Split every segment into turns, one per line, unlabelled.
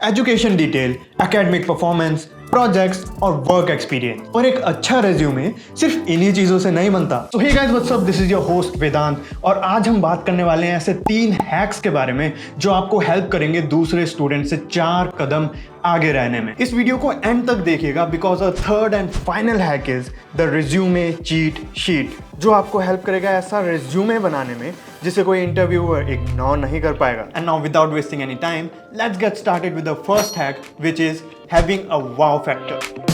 Education detail, academic performance, projects और work experience. और एक अच्छा रेज्यूमे सिर्फ इन्हीं चीजों से नहीं बनता। तो hey guys, what's up, this is your host Vedant और आज हम बात करने वाले हैं ऐसे 3 हैक्स के बारे में जो आपको हेल्प करेंगे दूसरे स्टूडेंट से 4 कदम आगे रहने में। इस वीडियो को एंड तक देखिएगा because a third and final hack is the resume cheat sheet, जो आपको हेल्प करेगा ऐसा रिज्यूमे बनाने में जिसे कोई इंटरव्यूअर इग्नोर नहीं कर पाएगा। And now without wasting any time, let's get started with the first hack which is having a wow factor.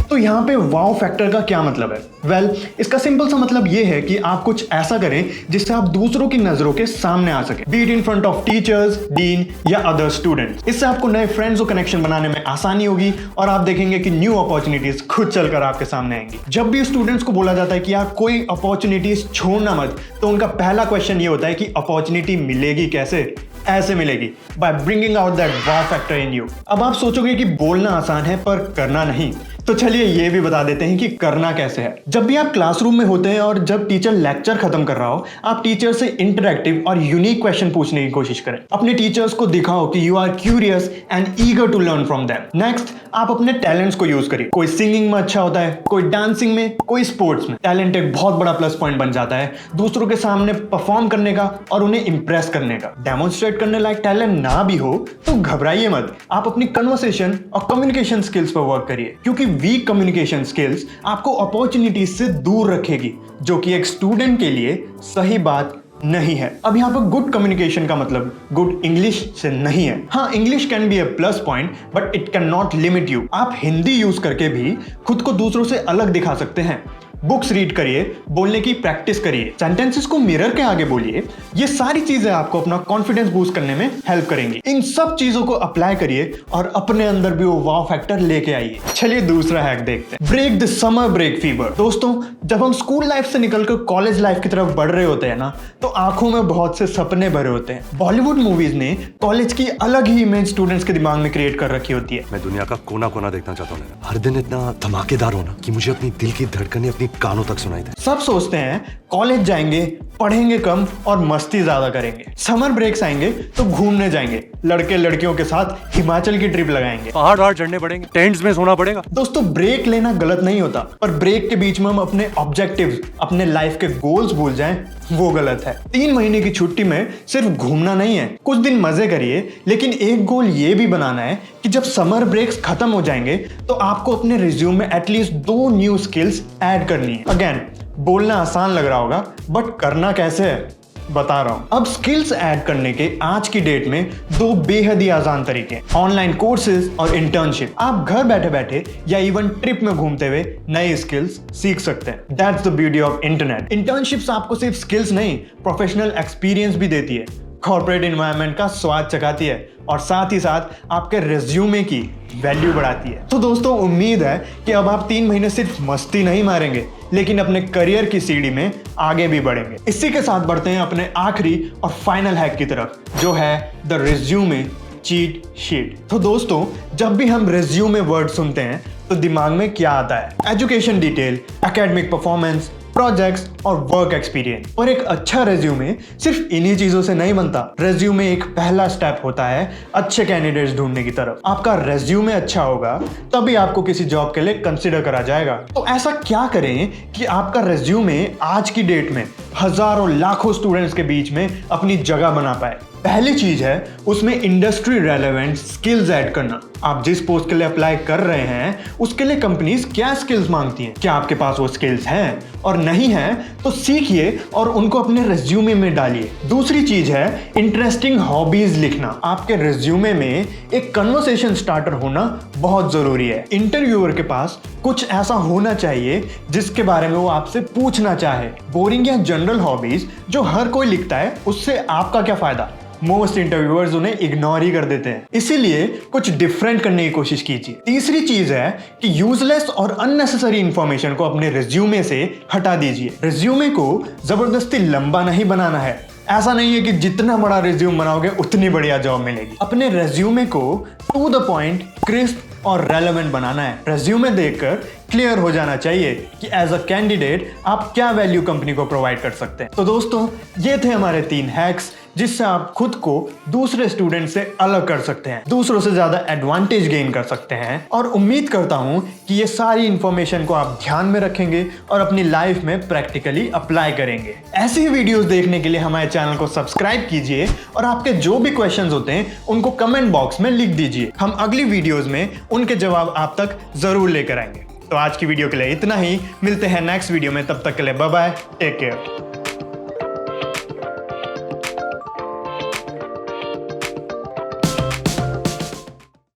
तो यहाँ पे वाव फैक्टर का क्या मतलब है? वेल, इसका सिंपल सा मतलब ये है कि आप कुछ ऐसा करें जिससे आप दूसरों की नजरों के सामने आ सके, B it in front of teachers, dean या अदर स्टूडेंट्स। इससे आपको नए फ्रेंड्स और कनेक्शन बनाने में आसानी होगी और आप देखेंगे कि न्यू अपॉर्चुनिटीज खुद चलकर आपके सामने आएंगी। जब भी स्टूडेंट्स को बोला जाता है कि यार कोई अपॉर्चुनिटीज छोड़ना मत, तो उनका पहला क्वेश्चन ये होता है कि अपॉर्चुनिटी मिलेगी कैसे? ऐसे मिलेगी, by bringing out that wow factor in you. अब आप सोचोगे कि बोलना आसान है पर करना नहीं, तो चलिए ये भी बता देते हैं कि करना कैसे है। जब भी आप क्लासरूम में होते हैं और जब टीचर लेक्चर खत्म कर रहा हो, आप टीचर से इंटरैक्टिव और यूनिक क्वेश्चन पूछने की कोशिश करें। अपने टीचर्स को दिखाओ कि you are curious and eager to learn from them. Next, आप अपने टैलेंट्स को यूज करिए। कोई सिंगिंग में अच्छा होता है, कोई डांसिंग में, कोई स्पोर्ट्स में। टैलेंट एक बहुत बड़ा प्लस पॉइंट बन जाता है दूसरों के सामने परफॉर्म करने का और उन्हें इंप्रेस करने का। डेमोन्स्ट्रेट करने लायक टैलेंट ना भी हो तो घबराइए मत, आप अपनी कन्वर्सेशन और कम्युनिकेशन स्किल्स पर वर्क करिए, क्योंकि वीक कम्युनिकेशन स्किल्स आपको अपॉर्चुनिटीज से दूर रखेगी, जो कि एक स्टूडेंट के लिए सही बात नहीं है। अब यहाँ पर गुड कम्युनिकेशन का मतलब गुड इंग्लिश से नहीं है। हाँ, English can be A plus point but it can not limit you. आप हिंदी यूज करके भी खुद को दूसरों से अलग दिखा सकते हैं। बुक्स रीड करिए, बोलने की प्रैक्टिस करिए, सेंटेंसेस को मिरर के आगे बोलिए। ये सारी चीजें आपको अपना कॉन्फिडेंस बूस्ट करने में हेल्प करेंगी। इन सब चीजों को अप्लाई करिए और अपने अंदर भी वो वाव फैक्टर लेके आइए। चलिए दूसरा हैक देखते हैं, break the summer break fever. दोस्तों, जब हम स्कूल लाइफ से निकलकर कॉलेज लाइफ की तरफ बढ़ रहे होते हैं ना, तो आंखों में बहुत से सपने भरे होते हैं। बॉलीवुड मूवीज ने कॉलेज की अलग ही इमेज स्टूडेंट्स के दिमाग में क्रिएट कर रखी होती है।
मैं दुनिया का कोना कोना देखना चाहता हूँ, हर दिन इतना धमाकेदार होना कि मुझे अपनी दिल की धड़कनें अपनी कानों तक सुनाई दे।
सब सोचते हैं कॉलेज जाएंगे, पढ़ेंगे कम और मस्ती ज्यादा करेंगे। समर ब्रेक्स आएंगे तो घूमने जाएंगे, लड़के लड़कियों के साथ हिमाचल की ट्रिप लगाएंगे,
पहाड़ चढ़ने पड़ेंगे, टेंट्स में सोना पड़ेगा।
दोस्तों, ब्रेक लेना गलत नहीं होता, पर ब्रेक के बीच में हम अपने ऑब्जेक्टिव्स, अपने लाइफ के गोल्स भूल जाएं, वो गलत है। 3 महीने की छुट्टी में सिर्फ घूमना नहीं है, कुछ दिन मजे करिए, लेकिन एक गोल ये भी बनाना है कि जब समर ब्रेक्स खत्म हो जाएंगे तो आपको अपने रिज्यूम में एटलीस्ट 2 न्यू स्किल्स ऐड करनी है। अगेन, बोलना आसान लग रहा होगा बट करना कैसे है बता रहा हूं। अब स्किल्स ऐड करने के आज की डेट में 2 बेहद ही आसान तरीके, ऑनलाइन कोर्सेज और इंटर्नशिप। आप घर बैठे बैठे या इवन ट्रिप में घूमते हुए नई स्किल्स सीख सकते हैं। That's the beauty of internet. Internships आपको सिर्फ स्किल्स नहीं, प्रोफेशनल एक्सपीरियंस भी देती है, कॉर्पोरेट एनवायरनमेंट का स्वाद चखाती है और साथ ही साथ आपके रिज्यूमे की वैल्यू बढ़ाती है। तो दोस्तों, उम्मीद है कि अब आप 3 महीने सिर्फ मस्ती नहीं मारेंगे, लेकिन अपने करियर की सीढ़ी में आगे भी बढ़ेंगे। इसी के साथ बढ़ते हैं अपने आखिरी और फाइनल हैक की तरफ, जो है द रिज्यूमे चीट शीट। तो दोस्तों, जब भी हम रिज्यूमे वर्ड सुनते हैं तो दिमाग में क्या आता है? Education detail, academic performance, projects और वर्क एक्सपीरियंस। और एक अच्छा रेज्यूमे सिर्फ इन्हीं चीजों से नहीं बनता। रेज्यूमे एक पहला स्टेप होता है अच्छे कैंडिडेट्स ढूंढने की तरफ। आपका रेज्यूमे अच्छा होगा तभी आपको किसी जॉब के लिए कंसिडर करा जाएगा। तो ऐसा क्या करें कि आपका रेज्यूमे आज की डेट में हजारों लाखों स्टूडेंट्स के बीच में अपनी जगह बना पाए? पहली चीज है उसमें इंडस्ट्री रेलेवेंट स्किल्स ऐड करना। आप जिस पोस्ट के लिए अप्लाई कर रहे हैं उसके लिए कंपनीज क्या स्किल्स मांगती हैं, क्या आपके पास वो स्किल्स हैं, और नहीं है तो सीखिए और उनको अपने रिज्यूमे में डालिए। दूसरी चीज है इंटरेस्टिंग हॉबीज लिखना। आपके रिज्यूमे में एक कन्वर्सेशन स्टार्टर होना बहुत जरूरी है। इंटरव्यूअर के पास कुछ ऐसा होना चाहिए जिसके बारे में वो आपसे पूछना चाहे। बोरिंग या जनरल हॉबीज जो हर कोई लिखता है, उससे आपका क्या फायदा? मोस्ट इंटरव्यूअर्स उन्हें इग्नोर ही कर देते हैं। इसीलिए कुछ डिफरेंट करने की कोशिश कीजिए। तीसरी चीज है कि यूजलेस और अननेसेसरी इंफॉर्मेशन को अपने रिज्यूमे से हटा दीजिए। रिज्यूमे को जबरदस्ती लंबा नहीं बनाना है। ऐसा नहीं है कि जितना बड़ा रिज्यूम बनाओगे उतनी बढ़िया जॉब मिलेगी। अपने रिज्यूमे को टू द पॉइंट, क्रिस्प और रेलेवेंट बनाना है। रिज्यूमे देखकर क्लियर हो जाना चाहिए कि एज अ कैंडिडेट आप क्या वैल्यू कंपनी को प्रोवाइड कर सकते हैं। तो दोस्तों, ये थे हमारे 3 हैक्स जिससे आप खुद को दूसरे स्टूडेंट से अलग कर सकते हैं, दूसरों से ज्यादा एडवांटेज गेन कर सकते हैं। और उम्मीद करता हूं कि ये सारी इंफॉर्मेशन को आप ध्यान में रखेंगे और अपनी लाइफ में प्रैक्टिकली अप्लाई करेंगे। ऐसी ही वीडियोस देखने के लिए हमारे चैनल को सब्सक्राइब कीजिए और आपके जो भी क्वेश्चंस होते हैं उनको कमेंट बॉक्स में लिख दीजिए। हम अगली वीडियोस में उनके जवाब आप तक जरूर लेकर आएंगे। तो आज की वीडियो के लिए इतना ही, मिलते हैं नेक्स्ट वीडियो में, तब तक के लिए बाय बाय, टेक केयर।